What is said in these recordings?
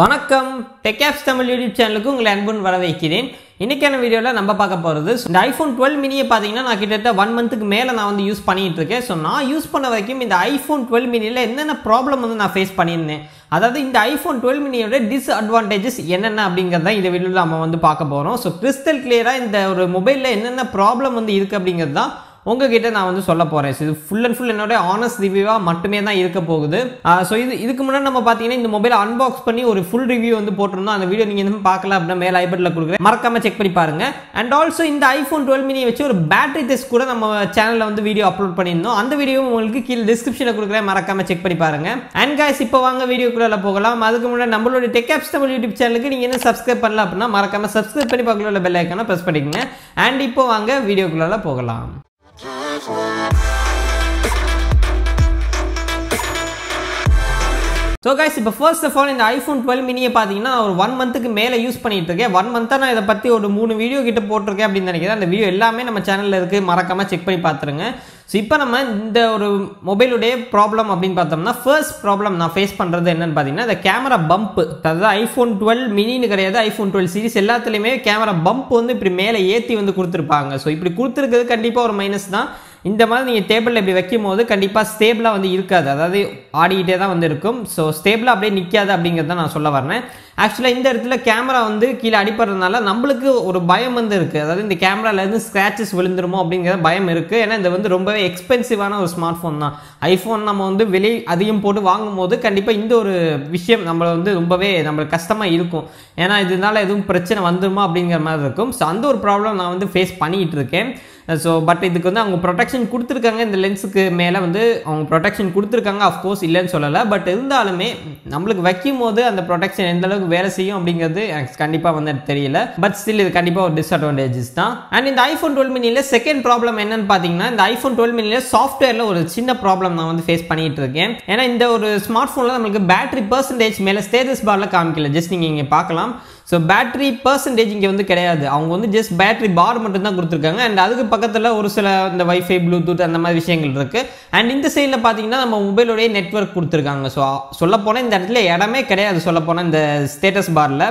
வணக்கம் TechApps Tamil YouTube சேனலுக்கு உங்களை அன்புடன் வரவேற்கிறேன். இன்னைக்கான வீடியோல நம்ம பார்க்க போறது இந்த iPhone 12 mini பாத்தீங்கன்னா நான் கிட்டத்தட்ட 1 மந்த்க்கு மேல நான் வந்து யூஸ் பண்ணிட்டு இருக்கேன். சோ நான் யூஸ் பண்ண வரைக்கும் இந்த iPhone 12 miniல என்னென்ன ப்ராப்ளம் வந்து நான் ஃபேஸ் பண்ணியிருந்தேன். அதாவது இந்த iPhone 12 miniயோட டிஸ்அட்வான்டேஜஸ் என்னென்ன அப்படிங்கறத இந்த வீடியோல நம்ம வந்து பார்க்க போறோம். சோ கிறிஸ்டல் கிளியரா இந்த ஒரு மொபைல்ல என்னென்ன ப்ராப்ளம் வந்து இருக்கு அப்படிங்கறது தான் உங்ககிட்ட நான் வந்து சொல்ல போறேன். இது ஃபுல் அண்ட் ஃபுல் என்னோட ஆனஸ்ட் ரிவ்யூவா மட்டுமே தான் இருக்க போகுது. சோ இதுக்கு முன்னாடி நம்ம பாத்தீங்கன்னா இந்த மொபைலை அன்பாக்ஸ் பண்ணி ஒரு ஃபுல் ரிவ்யூ வந்து போட்டிருந்தோம். அந்த வீடியோ நீங்க இன்னும் பார்க்கல அப்படின்னா மேல ஐ பட்டன்ல கொடுக்குறேன், மறக்காம செக் பண்ணி பாருங்க. அண்ட் ஆல்சோ இந்த iPhone 12 mini வச்சு ஒரு பேட்டரி டெஸ்ட் கூட நம்ம சேனல்ல வந்து வீடியோ அப்லோட் பண்ணியிருந்தோம். அந்த வீடியோ உங்களுக்கு கீழே டிஸ்கிரிப்ஷன்ல கொடுக்குறேன், மறக்காம செக் பண்ணி பாருங்க. அண்ட் गाइस இப்போ வாங்க வீடியோக்குள்ள போகலாம். அதுக்கு முன்னாடி நம்மளோட TechApps Tamil YouTube சேனலுக்கு நீங்க என்ன சப்ஸ்கிரைப் பண்ணல அப்படின்னா மறக்காம சப்ஸ்கிரைப் பண்ணி பக்கத்துல உள்ள பெல் ஐகானை பிரஸ் பண்ணிக்கங்க. அண்ட் இப்போ வாங்க வீடியோக்குள்ள போகலாம். So guys, இப்போ first of all இந்த iPhone 12 mini பாத்தீங்கன்னா ஒரு 1 மந்த்க்கு மேல யூஸ் பண்ணிட்டு இருக்கேன். 1 மந்தா நான் இத பத்தி ஒரு 3 வீடியோ கிட்ட போட்டுருக்கேன் அப்படி நினைக்கிறேன். அந்த வீடியோ எல்லாமே நம்ம சேனல்ல இருக்கு, மறக்காம செக் பண்ணி பாத்துருங்க. சோ இப்போ நம்ம இந்த ஒரு மொபைலோட ப்ராப்ளம் அப்படினு பார்த்தோம்னா ஃபர்ஸ்ட் ப்ராப்ளம் நான் ஃபேஸ் பண்றது என்னன்னு பாத்தீங்கன்னா இந்த கேமரா பம்ப். அதாவது iPhone 12 mini னு கிடையாது, iPhone 12 சீரிஸ் எல்லாத்துலயுமே கேமரா பம்ப் வந்து இப்படி மேலே ஏத்தி வந்து கொடுத்திருப்பாங்க. சோ இப்படி கொடுத்திருக்கிறது கண்டிப்பா ஒரு மைனஸ் தான். இந்த மாதிரி நீங்கள் டேபிளில் இப்படி வைக்கும்போது கண்டிப்பாக ஸ்டேபிளாக வந்து இருக்காது, அதாவது ஆடிக்கிட்டே தான் வந்து இருக்கும். ஸோ ஸ்டேபிளாக அப்படியே நிற்காது அப்படிங்கிறத நான் சொல்ல வரேன். ஆக்சுவலாக இந்த இடத்துல கேமரா வந்து கீழே அடிப்படுறதுனால நம்மளுக்கு ஒரு பயம் வந்து இருக்குது. அதாவது இந்த கேமராலேருந்து ஸ்க்ராச்சஸ் விழுந்துருமோ அப்படிங்கிற பயம் இருக்குது. ஏன்னா இது வந்து ரொம்பவே எக்ஸ்பென்சிவான ஒரு ஸ்மார்ட் ஃபோன் தான். ஐஃபோன் நம்ம வந்து விலை அதிகம் போட்டு வாங்கும் போது கண்டிப்பாக இந்த ஒரு விஷயம் நம்மளை வந்து ரொம்பவே நம்மளுக்கு கஷ்டமாக இருக்கும். ஏன்னா இதனால எதுவும் பிரச்சனை வந்துருமா அப்படிங்கிற மாதிரி இருக்கும். ஸோ அந்த ஒரு ப்ராப்ளம் நான் வந்து ஃபேஸ் பண்ணிகிட்டு இருக்கேன். ஸோ பட் இதுக்கு வந்து அவங்க ப்ரொடெக்ஷன் கொடுத்துருக்காங்க. இந்த லென்ஸுக்கு மேலே வந்து அவங்க ப்ரொடெக்ஷன் கொடுத்துருக்காங்க, அஃப்கோர்ஸ் இல்லைன்னு சொல்லலை. பட் இருந்தாலுமே நம்மளுக்கு வைக்கும் போது அந்த ப்ரொடெக்ஷன் எந்த அளவுக்கு வேலை செய்யும் அப்படிங்கிறது எனக்கு கண்டிப்பாக வந்து தெரியல. பட் ஸ்டில் இது கண்டிப்பாக ஒரு டிஸ்அட்வான்டேஜஸ் தான். அண்ட் இந்த iPhone 12 miniயில் செகண்ட் ப்ராப்ளம் என்னன்னு பார்த்தீங்கன்னா இந்த iPhone 12 miniயில் சாஃப்ட்வேரில் ஒரு சின்ன ப்ராப்ளம் நான் வந்து ஃபேஸ் பண்ணிட்டு இருக்கேன். ஏன்னா இந்த ஒரு ஸ்மார்ட் ஃபோனில் நம்மளுக்கு பேட்டரி பர்சன்டேஜ் மேலே ஸ்டேட்டஸ் பாரில் காமிக்கல, ஜஸ்ட் நீங்கள் இங்கே பார்க்கலாம். ஸோ பேட்டரி பர்சன்டேஜ் இங்கே வந்து கிடையாது, அவங்க வந்து ஜஸ்ட் பேட்டரி பார் மட்டும் தான் கொடுத்துருக்காங்க. அண்ட் அதுக்கு பக்கத்தில் ஒரு சில இந்த வைஃபை ப்ளூடூத் அந்த மாதிரி விஷயங்கள் இருக்குது. அண்ட் இந்த சைடில் பார்த்தீங்கன்னா நம்ம மொபைலோடைய நெட்வொர்க் கொடுத்துருக்காங்க. ஸோ சொல்லப்போனால் இந்த இடத்துல இடமே கிடையாது சொல்லப்போனால் இந்த ஸ்டேட்டஸ் பாரில்.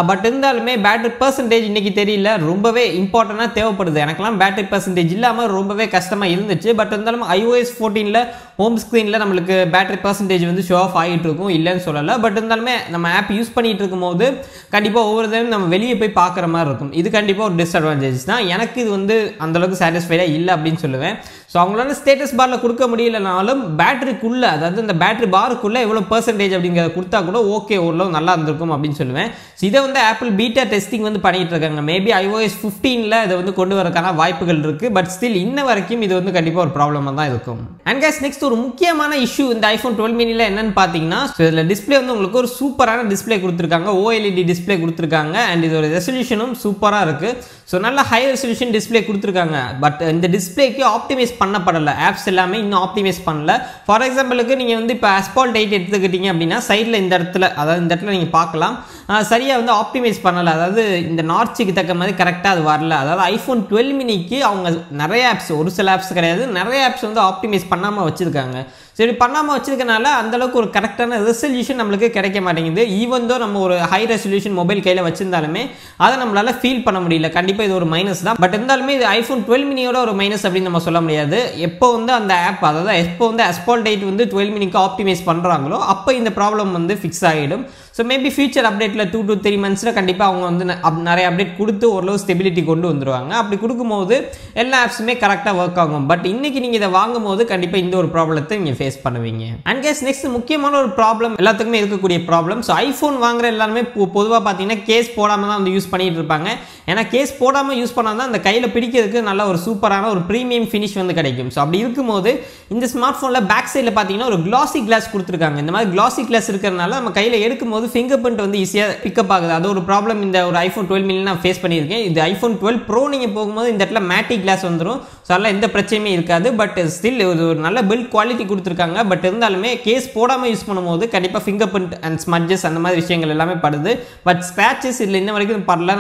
பட் இருந்தாலுமே பேட்டரி பர்சன்டேஜ் இன்றைக்கி தெரியல, ரொம்பவே இம்பார்ட்டண்ட்டாக தேவைப்படுது. எனக்கெல்லாம் பேட்டரி பர்சன்டேஜ் இல்லாமல் ரொம்பவே கஷ்டமாக இருந்துச்சு. பட் இருந்தாலும் iOS 14 ஹோம் ஸ்க்ரீனில் நம்மளுக்கு பேட்டரி பர்சன்டேஜ் வந்து ஷோ ஆஃப் ஆகிட்டு இருக்கும், இல்லைன்னு சொல்லலை. பட் இருந்தாலுமே நம்ம ஆப் யூஸ் பண்ணிகிட்டு இருக்கும்போது கண்டிப்பாக ஒவ்வொரு தடவை நம்ம வெளியே போய் பார்க்குற மாதிரி இருக்கும். இது கண்டிப்பாக ஒரு டிஸ்அட்வான்டேஜ் தான். எனக்கு இது வந்து அந்தளவுக்கு சாட்டிஸ்ஃபைடாக இல்லை அப்படின்னு சொல்லுவேன். ஸோ அவங்களால ஸ்டேட்டஸ் பாரில் கொடுக்க முடியலனாலும் பேட்டரிக்குள்ளே, அதாவது இந்த பேட்டரி பாருக்குள்ளே எவ்வளோ பர்சன்டேஜ் அப்படிங்கிறத கொடுத்தா கூட ஓகே, ஓரளவு நல்லா இருந்திருக்கும் அப்படின்னு சொல்லுவேன். ஸோ இதை வந்து ஆப்பிள் பீட்டா டெஸ்டிங் வந்து பண்ணிட்டு இருக்காங்க. மேபி iOS 15 இதை வந்து கொண்டு வரக்கான வாய்ப்புகள் இருக்குது. பட் ஸ்டில் இன்ன வரைக்கும் இது வந்து கண்டிப்பாக ஒரு ப்ராப்ளமாக தான் இருக்கும். அண்ட் கைஸ் நெக்ஸ்ட் ஒரு முக்கியமான இஷ்யூ இந்த iPhone 12 miniயில் என்னன்னு பார்த்தீங்கன்னா இதில் டிஸ்பிளே வந்து உங்களுக்கு ஒரு சூப்பரான டிஸ்பிளே கொடுத்துருக்காங்க, OLED டிஸ்பிளே கொடுத்துருக்காங்க. அண்ட் இதோட ரெசல்யூஷனும் சூப்பராக இருக்குது. ஸோ நல்ல ஹை ரெசல்யூஷன் டிஸ்பிளே கொடுத்துருக்காங்க. பட் இந்த டிஸ்பிளேக்கு ஆப்டிமைஸ் பண்ணப்படலை, ஆப்ஸ் எல்லாமே இன்னும் ஆப்டிமைஸ் பண்ணல. ஃபார் எக்ஸாம்பிளுக்கு நீங்கள் வந்து இப்போ Asphalt 8 எடுத்துக்கிட்டீங்க அப்படின்னா சைடில் இந்த இடத்துல, அதாவது இந்த இடத்துல நீங்கள் பார்க்கலாம், சரியாக வந்து ஆப்டிமைஸ் பண்ணலை. அதாவது இந்த நார்ச்சுக்கு தக்க மாதிரி கரெக்டாக அது வரல. அதாவது iPhone 12 miniக்கு அவங்க நிறைய ஆப்ஸ், ஒரு சில ஆப்ஸ் கிடையாது, நிறைய ஆப்ஸ் வந்து ஆப்டிமைஸ் பண்ணாமல் வச்சுருக்காங்க. சரி பண்ணாமல் வச்சிருக்கனால அந்தளவுக்கு ஒரு கரெக்டான ரெசல்யூஷன் நம்மளுக்கு கிடைக்க மாட்டேங்குது. ஈவன் தோ நம்ம ஒரு ஹை ரெசல்யூஷன் மொபைல் கையில் வச்சிருந்தாலுமே அதை நம்மளால ஃபீல் பண்ண முடியல. கண்டிப்பாக இது ஒரு மைனஸ் தான். பட் இருந்தாலுமே இது iPhone 12 miniயோட ஒரு மைனஸ் அப்படின்னு நம்ம சொல்ல முடியாது. எப்போ வந்து அந்த ஆப், அதாவது எப்போ வந்து Asphalt 8 வந்து 12 miniக்கு ஆப்டிமைஸ் பண்ணுறாங்களோ அப்போ இந்த ப்ராப்ளம் வந்து ஃபிக்ஸ் ஆகிடும். ஸோ மேபி ஃபியூச்சர் அப்டேட்டில் 2 to 3 monthஸில் கண்டிப்பாக அவங்க வந்து நிறைய அப்டேட் கொடுத்து ஓரளவு ஸ்டெபிலிட்டி கொண்டு வந்துடுவாங்க. அப்படி கொடுக்கும்போது எல்லா ஆப்ஸுமே கரெக்டாக ஒர்க் ஆகும். பட் இன்னைக்கு நீங்கள் இதை வாங்கும் போது கண்டிப்பாக இந்த ஒரு ப்ராப்ளத்தை நீங்கள் ஃபேஸ் பண்ணுவீங்க. அண்ட் கைஸ் நெக்ஸ்ட் முக்கியமான ஒரு ப்ராப்ளம், எல்லாத்துக்குமே இருக்கக்கூடிய ப்ராப்ளம். ஸோ ஐஃபோன் வாங்குற எல்லாருமே பொதுவாக பார்த்தீங்கன்னா கேஸ் போடாமல் தான் வந்து யூஸ் பண்ணிட்டு இருப்பாங்க. ஏன்னா கேஸ் போடாமல் யூஸ் பண்ணால் தான் அந்த கையில் பிடிக்கிறதுக்கு நல்ல ஒரு சூப்பரான ஒரு ப்ரீமியம் ஃபினிஷ் வந்து கிடைக்கும். ஸோ அப்படி இருக்கும்போது இந்த ஸ்மார்ட் ஃபோனில் பேக் சைடில் பார்த்தீங்கன்னா ஒரு Glossy Glass கொடுத்துருக்காங்க. இந்த மாதிரி Glossy Glass இருக்கிறதுனால நம்ம கையில் எடுக்கும்போது ஃபிங்கர் பிரிண்ட் வந்து ஈஸியாக பிக்கப் ஆகுது. அது ஒரு ப்ராப்ளம் இந்த ஒரு iPhone 12 mini நான் ஃபேஸ் பண்ணியிருக்கேன். இது iPhone 12 Pro நீங்கள் போகும்போது இந்த இடத்துல மேட்டிக் கிளாஸ் வந்துடும். ஸோ அதெல்லாம் எந்த பிரச்சனையுமே இருக்காது. பட் ஸ்டில் ஒரு நல்ல பில்ட் குவாலிட்டி கொடுத்துருக்காங்க. பட் இருந்தாலுமே கேஸ் போடாமல் யூஸ் பண்ணும்போது கண்டிப்பாக ஃபிங்கர் பிரிண்ட் அண்ட் ஸ்மட்ஜஸ் அந்த மாதிரி விஷயங்கள் எல்லாமே படுது. பட் ஸ்க்ராச்சஸ் இதில் இன்ன வரைக்கும் படல.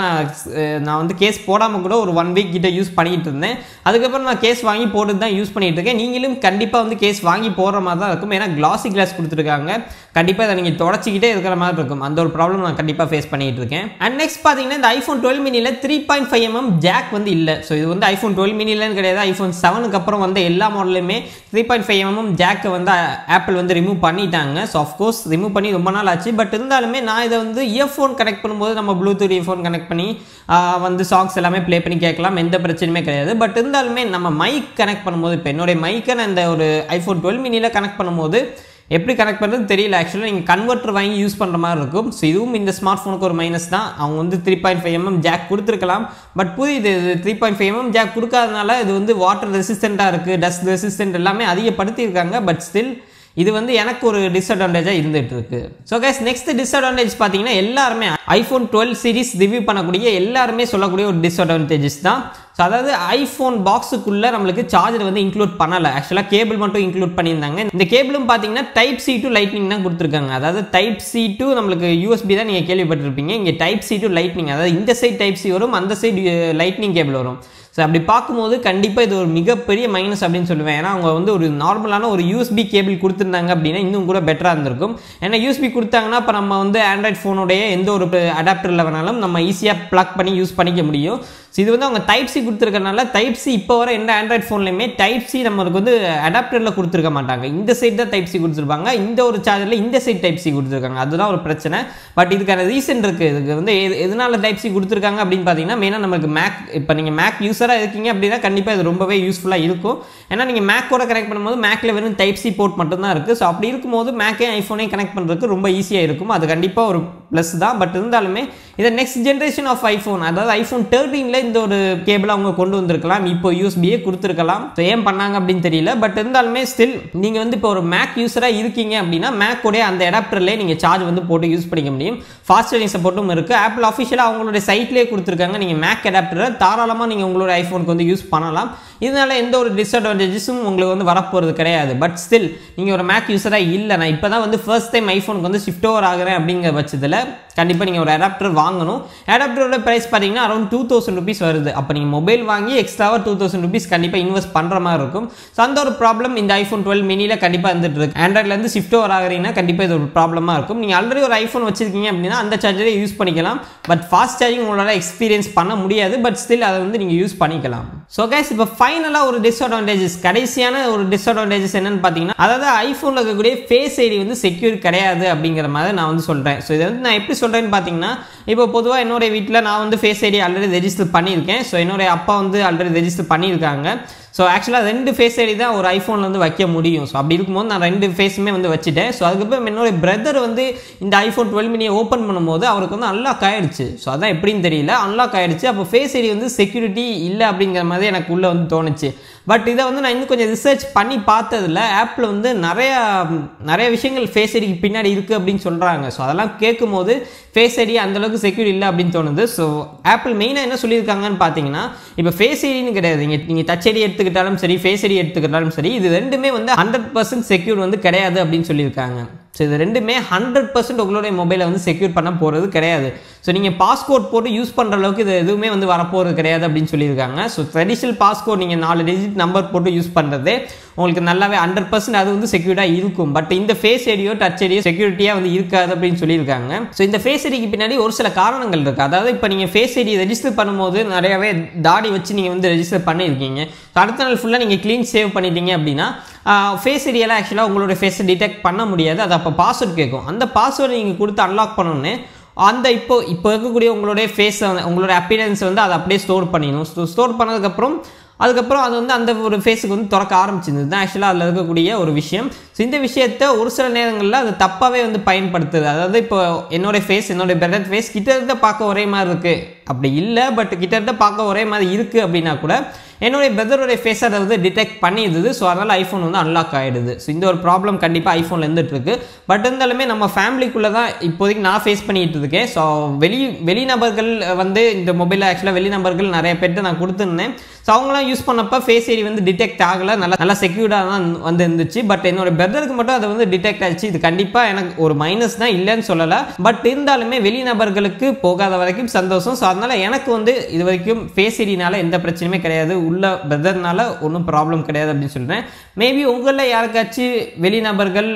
நான் வந்து கேஸ் போடாமல் கூட ஒரு 1 week கிட்ட யூஸ் பண்ணிட்டு இருந்தேன். அதுக்கப்புறம் நான் கேஸ் வாங்கி போட்டு தான் யூஸ் பண்ணிட்டு இருக்கேன். நீங்களும் கண்டிப்பாக வந்து கேஸ் வாங்கி போடுற மாதிரி தான் இருக்கும். ஏன்னா Glossy Glass கொடுத்துருக்காங்க. கண்டிப்பாக இதை நீங்கள் தொடச்சிக்கிட்டே இருக்கிற மாதிரி மாதிரி இருக்கும். அந்த ஒரு ப்ராப்ளம் நான் கண்டிப்பாக ஃபேஸ் பண்ணிட்டு இருக்கேன். அண்ட் நெக்ஸ்ட் பார்த்தீங்கன்னா இந்த ஐஃபோன் 12 மினியில் 3.5mm ஜாக் வந்து இல்லை. ஸோ இது வந்து ஐஃபோன் 12 மினிலன்னு கிடையாது, ஐஃபோன் 7க்கு அப்புறம் வந்து எல்லா மாடலுமே 3.5mm ஜாக்கை வந்து ஆப்பிள் வந்து ரிமூவ் பண்ணிட்டாங்க. ஸோ ஆஃப்கோர்ஸ் ரிமூவ் பண்ணி ரொம்ப நாள் ஆச்சு. பட் இருந்தாலுமே நான் இதை வந்து இயர்ஃபோன் கனெக்ட் பண்ணும்போது நம்ம ப்ளூடூத் இயர்ஃபோன் கனெக்ட் பண்ணி வந்து சாங்ஸ் எல்லாமே ப்ளே பண்ணி கேட்கலாம், எந்த பிரச்சனையுமே கிடையாது. பட் இருந்தாலுமே நம்ம மைக் கனெக்ட் பண்ணும்போது, இப்போ என்னுடைய மைக்கை நான் இந்த ஒரு ஐஃபோன் 12 மினியில் கனெக்ட் பண்ணும்போது எப்படி கனெக்ட் பண்ணுறது தெரியல. ஆக்சுவலாக நீங்கள் கன்வெர்ட்டர் வாங்கி யூஸ் பண்ணுற மாதிரி இருக்கும். ஸோ இதுவும் இந்த ஸ்மார்ட் ஃபோனுக்கு ஒரு மைனஸ் தான். அவங்க வந்து 3.5mm ஜாக் கொடுத்துருக்கலாம். பட் புரியுது, இது 3.5mm ஜாக் கொடுக்காதனால இது வந்து வாட்டர் ரெசிஸ்டண்ட்டாக இருக்குது, டஸ்ட் ரெசிஸ்டன்ட் எல்லாமே அதிகப்படுத்தியிருக்காங்க. பட் ஸ்டில் இது வந்து எனக்கு ஒரு டிஸ்அட்வான்டேஜாக இருந்துகிட்டு இருக்கு. ஸோ கைஸ் நெக்ஸ்ட் டிஸ்அட்வான்டேஜ் பார்த்தீங்கன்னா எல்லாருமே ஐஃபோன் 12 சீரிஸ் ரிவ்யூ பண்ணக்கூடிய எல்லாருமே சொல்லக்கூடிய ஒரு டிஸ்அட்வான்டேஜஸ் தான். ஸோ அதாவது ஐஃபோன் பாக்ஸுக்குள்ளே நம்மளுக்கு சார்ஜர் வந்து இன்க்ளூட் பண்ணலை. ஆக்சுவலாக கேபிள் மட்டும் இன்க்ளூட் பண்ணியிருந்தாங்க. இந்த கேபிளும் பார்த்தீங்கன்னா டைப் C to லைட்னிங் தான் கொடுத்துருக்காங்க. அதாவது டைப் C to நம்மளுக்கு USB தான் நீங்கள் கேள்விப்பட்டிருப்பீங்க. இங்கே டைப் C to லைட்னிங், அதாவது இந்த சைட் டைப் C வரும், அந்த சைடு லைட்னிங் கேபிள் வரும். ஸோ அப்படி பார்க்கும்போது கண்டிப்பாக இது ஒரு மிகப்பெரிய மைனஸ் அப்படின்னு சொல்லுவேன். ஏன்னா அவங்க வந்து ஒரு நார்மலான ஒரு USB கேபிள் கொடுத்துருந்தாங்க அப்படின்னா இன்னும் கூட பெட்டராக இருந்திருக்கும். ஏன்னா USB கொடுத்தாங்கன்னா இப்போ நம்ம வந்து ஆண்ட்ராய்ட் ஃபோனுடைய எந்த ஒரு அடாப்டரில் வேணாலும் நம்ம ஈஸியாக ப்ளக் பண்ணி யூஸ் பண்ணிக்க முடியும். ஸோ இது வந்து அவங்க டைப் C கொடுத்துருக்கனால டைப் C இப்போ வர எந்த ஆண்ட்ராய்ட் ஃபோன்லையுமே டைப் C நம்மளுக்கு வந்து அடாப்டரில் கொடுத்துருக்க மாட்டாங்க. இந்த சைட் தான் டைப் C கொடுத்துருப்பாங்க, இந்த ஒரு சார்ஜரில் இந்த சைட் டைப் C கொடுத்துருக்காங்க. அதுதான் ஒரு பிரச்சனை. பட் இதுக்கான ரீசன் இருக்குது. இதுக்கு வந்து எதனால டைப் C கொடுத்துருக்காங்க அப்படின்னு பார்த்தீங்கன்னா மெயினாக நம்மளுக்கு மேக், இப்போ நீங்கள் மேக் யூஸராக இருக்கீங்க அப்படின்னா கண்டிப்பாக இது ரொம்பவே யூஸ்ஃபுல்லாக இருக்கும். ஏன்னா நீங்கள் மேக்கோட கனெக்ட் பண்ணும்போது மேக்கில் வெறும் டைப் C போர்ட் மட்டும்தான் இருக்குது. ஸோ அப்படி இருக்கும்போது மேக்கே ஐஃபோனே கனெக்ட் பண்ணுறதுக்கு ரொம்ப ஈஸியாக இருக்கும். அது கண்டிப்பாக ஒரு ப்ளஸ் தான். பட் இருந்தாலுமே இதை நெக்ஸ்ட் ஜென்ரேஷன் ஆஃப் ஐஃபோன், அதாவது ஐஃபோன் 13ல இந்த ஒரு கேபிள் அவங்க கொண்டு வந்திருக்கலாம், இப்போ யூஎஸ்பியே கொடுத்துருக்கலாம். ஸோ ஏன் பண்ணாங்க அப்படின்னு தெரியல. பட் இருந்தாலுமே ஸ்டில் நீங்கள் வந்து இப்போ ஒரு மேக் யூஸராக இருக்கீங்க அப்படின்னா மேக்கோடைய அந்த அடாப்டர்லேயே நீங்கள் சார்ஜ் வந்து போட்டு யூஸ் பண்ணிக்க முடியும். ஃபாஸ்ட் சார்ஜிங் சப்போர்ட்டும் இருக்குது. ஆப்பிள் ஆஃபிஷியலாக அவங்களுடைய சைட்லேயே கொடுத்துருக்காங்க. நீங்கள் மேக் அடாப்டரை தாராளமாக நீங்கள் உங்களோட ஐஃபோனுக்கு வந்து யூஸ் பண்ணலாம். இதனால எந்த ஒரு டிஸ்அட்வான்டேஜஸும் உங்களுக்கு வந்து வரப்போகிறது கிடையாது. பட் ஸ்டில் நீங்கள் ஒரு மேக் யூஸராக இல்லை, நான் இப்போ தான் வந்து ஃபர்ஸ்ட் டைம் ஐஃபோனுக்கு வந்து ஷிஃப்ட் ஓவர் ஆகிறேன் அப்படிங்கிற பட்சத்தில் கண்டிப்பாக நீங்கள் ஒரு அடாப்டர் வாங்கணும். அடாப்டரோட ப்ரைஸ் பார்த்தீங்கன்னா அரௌண்ட் 2000 rupees வருது. அப்போ நீங்கள் மொபைல் வாங்கி எக்ஸ்ட்ராவாக 2000 rupees கண்டிப்பாக இன்வெஸ்ட் பண்ணுற மாதிரி இருக்கும். ஸோ அந்த ஒரு ப்ராப்ளம் இந்த ஐஃபோன் 12 மினியில் கண்டிப்பாக இருந்துட்டு இருக்கு. ஆண்ட்ராய்ட்லேருந்து ஷிஃப்ட் ஓவர் ஆகிறீங்கன்னா கண்டிப்பாக இது ஒரு ப்ராப்ளமாக இருக்கும். நீங்கள் ஆல்ரெடி ஒரு ஐஃபோன் வச்சிருக்கீங்க அப்படின்னா அந்த சார்ஜரை யூஸ் பண்ணிக்கலாம். பட் ஃபாஸ்ட் சார்ஜிங் உங்களால் எக்ஸ்பீரியன்ஸ் பண்ண முடியாது. பட் ஸ்டில் அதை வந்து நீங்கள் யூஸ் பண்ணிக்கலாம். ஸோ கைஸ் இப்போ ஃபைனலாக ஒரு டிஸ்அட்வான்டேஜஸ், கடைசியான ஒரு டிஸ்அட்வான்டேஜஸ் என்னன்னு பார்த்தீங்கன்னா, அதாவது ஐஃபோனில் இருக்கக்கூடிய ஃபேஸ் ஐடி வந்து செக்யூர் கிடையாது அப்படிங்கிற மாதிரி நான் வந்து சொல்கிறேன். ஸோ இதை வந்து நான் எப்படி சொல்கிறேன்னு பார்த்தீங்கன்னா, இப்போ பொதுவாக என்னுடைய வீட்டில் நான் வந்து ஃபேஸ் ஐடி ஆல்ரெடி ரெஜிஸ்டர் பண்ணியிருக்கேன். ஸோ என்னுடைய அப்பா வந்து ஆல்ரெடி ரெஜிஸ்டர் பண்ணியிருக்காங்க. ஸோ ஆக்சுவலாக 2 ஃபேஸ் ஐடி தான் ஒரு ஐஃபோனில் வந்து வைக்க முடியும். ஸோ அப்படி இருக்கும்போது நான் 2 ஃபேஸுமே வந்து வச்சுட்டேன். ஸோ அதுக்கப்புறம் என்னோட பிரதர் வந்து இந்த ஐஃபோன் 12 மினியை ஓப்பன் பண்ணும்போது அவருக்கு வந்து அன்லாக் ஆகிடுச்சு. ஸோ அதான் எப்படின்னு தெரியல, அன்லாக் ஆகிடுச்சு. அப்போ ஃபேஸ் ஐடி வந்து செக்யூரிட்டி இல்லை அப்படிங்கிற மாதிரி எனக்கு உள்ளே வந்து தோணுச்சு. பட் இதை வந்து நான் இன்னும் கொஞ்சம் ரிசர்ச் பண்ணி பார்த்ததில் ஆப்பில் வந்து நிறைய விஷயங்கள் ஃபேஸ் ஐடிக்கு பின்னாடி இருக்குது அப்படின்னு சொல்கிறாங்க. ஸோ அதெல்லாம் கேட்கும்போது ஃபேஸ் ஐடி அந்தளவுக்கு செக்யூர் இல்லை அப்படின்னு தோணுது. ஸோ ஆப்பிள் மெயினாக என்ன சொல்லியிருக்காங்கன்னு பார்த்தீங்கன்னா, இப்போ ஃபேஸ் ஐடின்னு கிடையாது, நீங்கள் டச் ஐடி எடுத்துக்கிட்டாலும் சரி, ஃபேஸ் ஐடி எடுத்துக்கிட்டாலும் சரி, இது ரெண்டுமே வந்து 100% செக்யூர் வந்து கிடையாது அப்படின்னு சொல்லியிருக்காங்க. ஸோ இது ரெண்டுமே 100% உங்களுடைய மொபைலை வந்து செக்யூர் பண்ண போகிறது கிடையாது. ஸோ நீங்கள் பாஸ்கோட் போட்டு யூஸ் பண்ணுற அளவுக்கு இது எதுவுமே வந்து வரப்போகிறது கிடையாது அப்படின்னு சொல்லியிருக்காங்க. ஸோ ட்ரெடிஷ்னல் பாஸ்கோட் நீங்கள் 4 டிஜிட் நம்பர் போட்டு யூஸ் பண்ணுறது உங்களுக்கு நல்லாவே 100% அது வந்து செக்யூர்டாக இருக்கும். பட் இந்த ஃபேஸ் ஐடியோ டச் ஐடியோ செக்யூரிட்டியாக வந்து இருக்காது அப்படின்னு சொல்லியிருக்காங்க. ஸோ இந்த ஃபேஸ் ஐடிக்கு பின்னாடி ஒரு சில காரணங்கள் இருக்குது. அதாவது இப்போ நீங்கள் ஃபேஸ் ஐடி ரெஜிஸ்டர் பண்ணும்போது நிறையவே தாடி வச்சு நீங்கள் வந்து ரெஜிஸ்டர் பண்ணியிருக்கீங்க. ஸோ அடுத்த நாள் ஃபுல்லாக நீங்கள் க்ளீன் சேவ் பண்ணிட்டீங்க அப்படின்னா ஃபேஸ் ஐடியெல்லாம் ஆக்சுவலாக உங்களோட ஃபேஸை டிடெக்ட் பண்ண முடியாது. அது அப்போ பாஸ்வேர்ட் கேட்கும். அந்த பாஸ்வேர்டை நீங்கள் கொடுத்து அன்லாக் பண்ணோன்னே அந்த இப்போ இருக்கக்கூடிய உங்களுடைய ஃபேஸை உங்களோட அப்பியரன்ஸ் வந்து அதை அப்படியே ஸ்டோர் பண்ணிடணும். ஸ்டோர் பண்ணதுக்கப்புறம் அது வந்து அந்த ஒரு ஃபேஸுக்கு வந்து திறக்க ஆரம்பிச்சிருந்தது தான் ஆக்சுவலாக அதில் இருக்கக்கூடிய ஒரு விஷயம். ஸோ இந்த விஷயத்தை ஒரு சில நேரங்களில் அது தப்பாகவே வந்து பயன்படுத்துது. அதாவது இப்போ என்னோடய ஃபேஸ், என்னுடைய பிரதர் ஃபேஸ் கிட்டத்தட்ட பார்க்க ஒரே மாதிரி இருக்குது அப்படி இல்லை, பட் கிட்டத்தட்ட பார்க்க ஒரே மாதிரி இருக்குது அப்படின்னா கூட என்னுடைய பிரதருடைய ஃபேஸ் அதை வந்து டிடெக்ட் பண்ணிடுது. ஸோ அதனால் ஐஃபோன் வந்து அன்லாக் ஆகிடுது. ஸோ இந்த ஒரு ப்ராப்ளம் கண்டிப்பாக ஐஃபோனில் இருந்துகிட்ருக்கு. பட் இருந்தாலுமே நம்ம ஃபேமிலிக்குள்ளே தான் இப்போதைக்கு நான் ஃபேஸ் பண்ணிகிட்டு இருக்கேன். ஸோ வெளிநபர்கள் வந்து இந்த மொபைலில் ஆக்சுவலாக வெளிநபர்கள் நிறைய பேர்ட்டு நான் கொடுத்துருந்தேன். ஸோ ஸோ அவங்களாம் யூஸ் பண்ணப்போ ஃபேஸ் ஐடி வந்து டிடெக்ட் ஆகலை, நல்லா செக்யூர்டாக தான் வந்து இருந்துச்சு. பட் என்னோட பிரதருக்கு மட்டும் அது வந்து டிடெக்ட் ஆச்சு. இது கண்டிப்பாக எனக்கு ஒரு மைனஸ் தான், இல்லைன்னு சொல்லலை. பட் இருந்தாலுமே வெளிநபர்களுக்கு போகாத வரைக்கும் சந்தோஷம். ஸோ அதனால எனக்கு வந்து இது வரைக்கும் ஃபேஸ் ஐடினால எந்த பிரச்சனையுமே கிடையாது, உள்ள பிரதர்னால ஒன்றும் ப்ராப்ளம் கிடையாது அப்படின்னு சொல்கிறேன். மேபி உங்களில் யாருக்காச்சும் வெளிநபர்கள்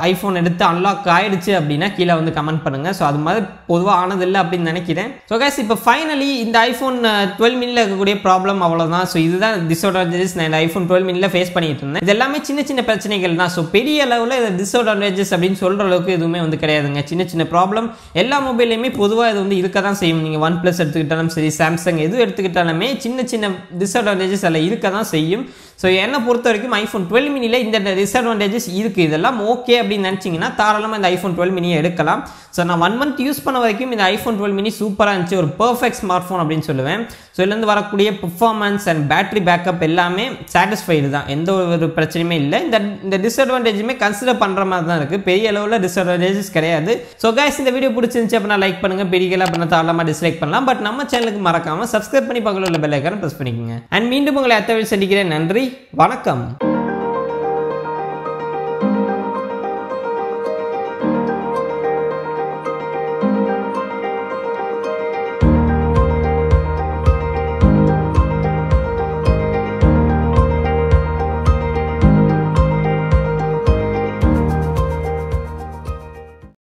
ஐஃபோன் எடுத்து அன்லாக் ஆயிடுச்சு அப்படின்னா கீழே வந்து கமெண்ட் பண்ணுங்க. ஸோ அது மாதிரி பொதுவாக ஆனதில்லை அப்படின்னு நினைக்கிறேன். ஸோ கைஸ் இப்போ ஃபைனலி இந்த ஐஃபோன் 12 மினியில் இருக்கக்கூடிய ப்ராப்ளம் அவ்வளோதான். ஸோ இதுதான் டிஸ்அட்வான்டேஜஸ் நான் இந்த ஐஃபோன் 12 மினியில் ஃபேஸ் பண்ணிட்டு இருந்தேன். இது எல்லாமே சின்ன சின்ன பிரச்சனைகள் தான். ஸோ பெரிய அளவில் இது டிஸ்அட்வான்டேஜஸ் அப்படின்னு சொல்கிற அளவுக்கு எதுவுமே வந்து கிடையாதுங்க. சின்ன சின்ன ப்ராப்ளம் எல்லா மொபைல்லையுமே பொதுவாக இது வந்து இருக்க தான் செய்யும். நீங்கள் ஒன் ப்ளஸ் எடுத்துக்கிட்டாலும் சரி, சாம்சங் எது எடுத்துக்கிட்டாலுமே சின்ன சின்ன டிஸ்அட்வான்டேஜஸ் அதில் இருக்க தான் செய்யும். ஸோ என்னை பொறுத்த வரைக்கும் ஐஃபோன் 12 மினியில் இந்த டிஸ்அட்வான்டேஜஸ் இருக்குது. இதெல்லாம் ஓகே அப்படின்னு நினச்சிங்கன்னா தாராளமாக இந்த ஐஃபோன் 12 மினியை எடுக்கலாம். ஸோ நான் 1 மந்த் யூஸ் பண்ண வரைக்கும் இந்த ஐஃபோன் 12 மினி சூப்பராக இருந்துச்சு, ஒரு பர்ஃபெக்ட் ஸ்மார்ட் ஃபோன் அப்படின்னு சொல்லுவேன். ஸோ இதுலேருந்து வரக்கூடிய பெர்ஃபார்மன்ஸ் அண்ட் பேட்டரி பேக்கப் எல்லாமே சாட்டிஸ்ஃபைடு தான், எந்த ஒரு பிரச்சனையுமே இல்லை. இந்த டிஸ்அட்வான்டேஜுமே கன்சிடர் பண்ணுற மாதிரி தான் இருக்குது, பெரிய அளவில் டிஸ்அட்வான்டேஜஸ் கிடையாது. ஸோ கைஸ் இந்த வீடியோ பிடிச்சிருந்துச்சு அப்படின்னா லைக் பண்ணுங்கள், பெரிய அப்படின்னா தாராளமாக டிஸ்லைக் பண்ணலாம். பட் நம்ம சேனலுக்கு மறக்காமல் சப்ஸ்கிரைப் பண்ணி பக்கத்தில் உள்ள பெல் ஐக்கானை ப்ரெஸ் பண்ணிக்கோங்க. அண்ட் மீண்டும் உங்களை அடுத்த வீடியோ சந்திக்கிறேன். நன்றி, வணக்கம்.